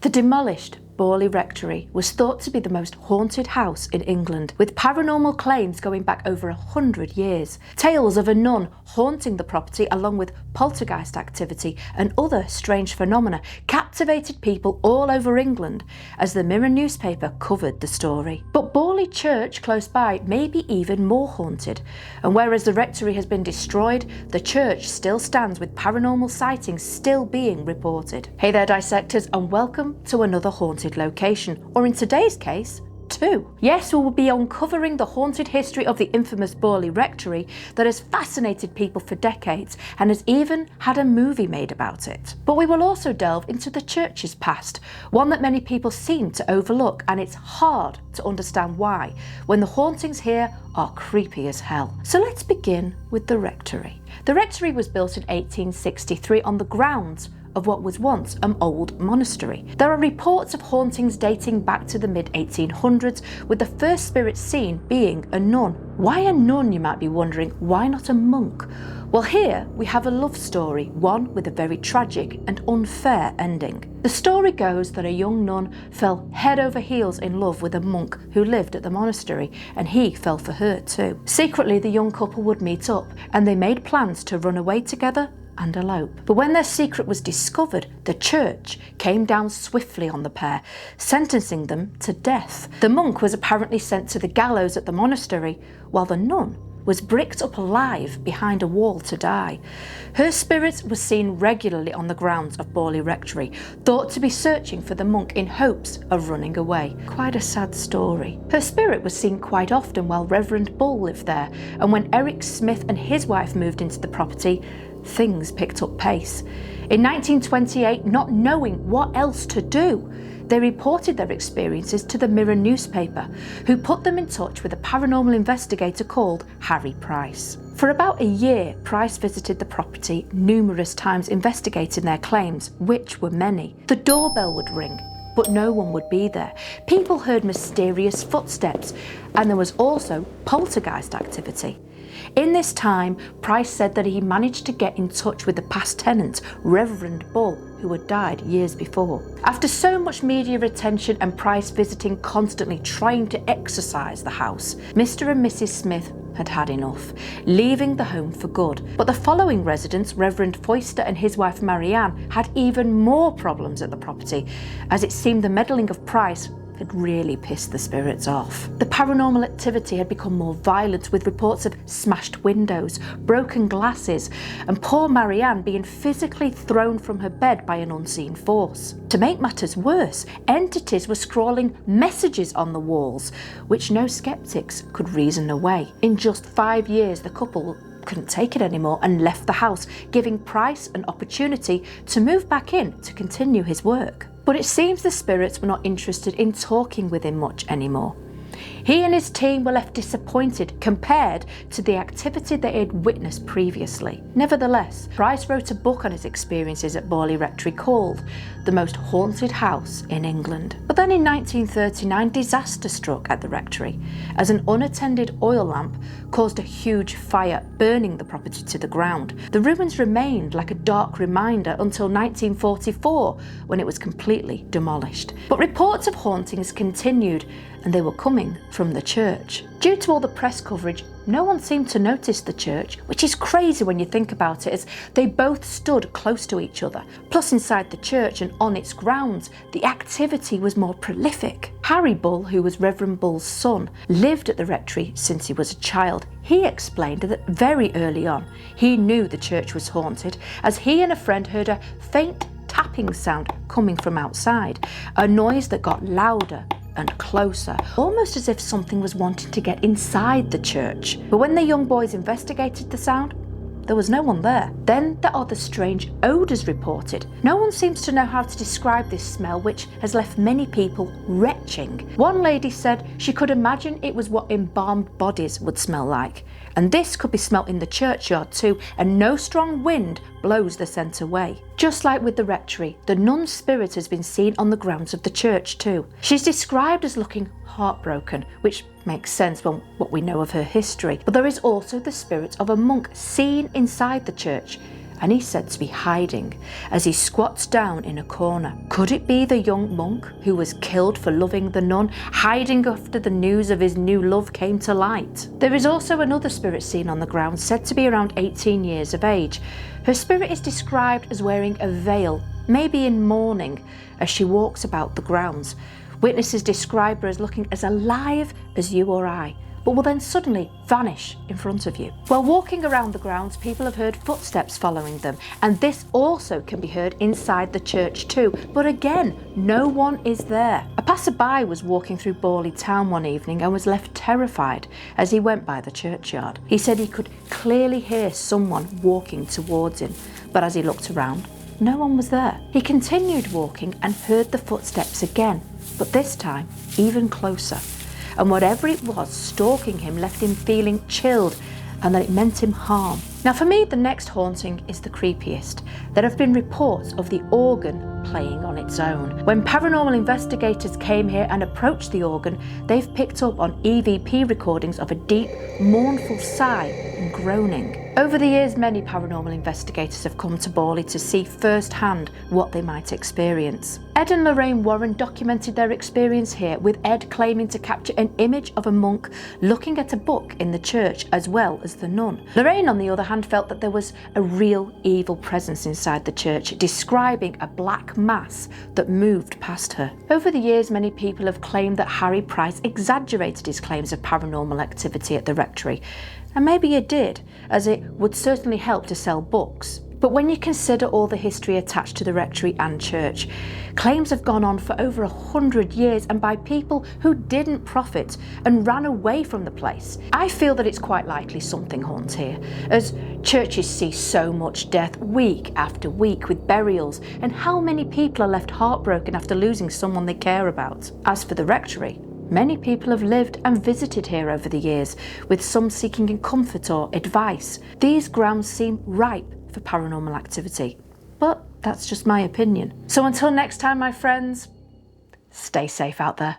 The demolished Borley Rectory was thought to be the most haunted house in England, with paranormal claims going back over 100 years. Tales of a nun haunting the property along with poltergeist activity and other strange phenomena captivated people all over England as the Mirror newspaper covered the story. But Borley Church close by may be even more haunted, and whereas the rectory has been destroyed, the church still stands with paranormal sightings still being reported. Hey there dissectors, and welcome to another haunted location, or in today's case, two. Yes, we will be uncovering the haunted history of the infamous Borley Rectory that has fascinated people for decades and has even had a movie made about it. But we will also delve into the church's past, one that many people seem to overlook, and it's hard to understand why when the hauntings here are creepy as hell. So let's begin with the rectory. The rectory was built in 1863 on the grounds of what was once an old monastery. There are reports of hauntings dating back to the mid-1800s, with the first spirit seen being a nun. Why a nun, you might be wondering? Why not a monk? Well, here we have a love story, one with a very tragic and unfair ending. The story goes that a young nun fell head over heels in love with a monk who lived at the monastery, and he fell for her too. Secretly, the young couple would meet up, and they made plans to run away together and elope. But when their secret was discovered, the church came down swiftly on the pair, sentencing them to death. The monk was apparently sent to the gallows at the monastery, while the nun was bricked up alive behind a wall to die. Her spirit was seen regularly on the grounds of Borley Rectory, thought to be searching for the monk in hopes of running away. Quite a sad story. Her spirit was seen quite often while Reverend Bull lived there, and when Eric Smith and his wife moved into the property, things picked up pace. In 1928, not knowing what else to do, they reported their experiences to the Mirror newspaper, who put them in touch with a paranormal investigator called Harry Price. For about a year, Price visited the property numerous times, investigating their claims, which were many. The doorbell would ring, but no one would be there. People heard mysterious footsteps, and there was also poltergeist activity. In this time, Price said that he managed to get in touch with the past tenant, Reverend Bull, who had died years before. After so much media attention and Price visiting constantly trying to exorcise the house, Mr. and Mrs. Smith had had enough, leaving the home for good. But the following residents, Reverend Foyster and his wife Marianne, had even more problems at the property, as it seemed the meddling of Price had really pissed the spirits off. The paranormal activity had become more violent, with reports of smashed windows, broken glasses, and poor Marianne being physically thrown from her bed by an unseen force. To make matters worse, entities were scrawling messages on the walls, which no skeptics could reason away. In just 5 years, the couple couldn't take it anymore and left the house, giving Price an opportunity to move back in to continue his work. But it seems the spirits were not interested in talking with him much anymore. He and his team were left disappointed compared to the activity they had witnessed previously. Nevertheless, Price wrote a book on his experiences at Borley Rectory called The Most Haunted House in England. But then in 1939, disaster struck at the rectory as an unattended oil lamp caused a huge fire, burning the property to the ground. The ruins remained like a dark reminder until 1944, when it was completely demolished. But reports of hauntings continued, and they were coming from the church. Due to all the press coverage, no one seemed to notice the church, which is crazy when you think about it, as they both stood close to each other. Plus, inside the church and on its grounds, the activity was more prolific. Harry Bull, who was Reverend Bull's son, lived at the rectory since he was a child. He explained that very early on, he knew the church was haunted, as he and a friend heard a faint tapping sound coming from outside, a noise that got louder and closer, almost as if something was wanting to get inside the church. But when the young boys investigated the sound, there was no one there. Then there are the strange odours reported. No one seems to know how to describe this smell, which has left many people retching. One lady said she could imagine it was what embalmed bodies would smell like. And this could be smelt in the churchyard too, and no strong wind blows the scent away. Just like with the rectory, the nun's spirit has been seen on the grounds of the church too. She's described as looking heartbroken, which makes sense from what we know of her history. But there is also the spirit of a monk seen inside the church, and he's said to be hiding as he squats down in a corner. Could it be the young monk who was killed for loving the nun, hiding after the news of his new love came to light? There is also another spirit seen on the ground, said to be around 18 years of age. Her spirit is described as wearing a veil, maybe in mourning, as she walks about the grounds. Witnesses describe her as looking as alive as you or I, but will then suddenly vanish in front of you. While walking around the grounds, people have heard footsteps following them, and this also can be heard inside the church too, but again, no one is there. A passerby was walking through Borley town one evening and was left terrified as he went by the churchyard. He said he could clearly hear someone walking towards him, but as he looked around, no one was there. He continued walking and heard the footsteps again, but this time even closer. And whatever it was stalking him left him feeling chilled and that it meant him harm. Now for me, the next haunting is the creepiest. There have been reports of the organ playing on its own. When paranormal investigators came here and approached the organ, they've picked up on EVP recordings of a deep, mournful sigh and groaning. Over the years, many paranormal investigators have come to Borley to see firsthand what they might experience. Ed and Lorraine Warren documented their experience here, with Ed claiming to capture an image of a monk looking at a book in the church as well as the nun. Lorraine, on the other hand, felt that there was a real evil presence inside the church, describing a black mass that moved past her. Over the years, many people have claimed that Harry Price exaggerated his claims of paranormal activity at the rectory. And maybe it did, as it would certainly help to sell books. But when you consider all the history attached to the rectory and church, claims have gone on for over 100 years and by people who didn't profit and ran away from the place. I feel that it's quite likely something haunts here, as churches see so much death week after week with burials, and how many people are left heartbroken after losing someone they care about. As for the rectory, many people have lived and visited here over the years, with some seeking comfort or advice. These grounds seem ripe for paranormal activity, but that's just my opinion. So until next time, my friends, stay safe out there.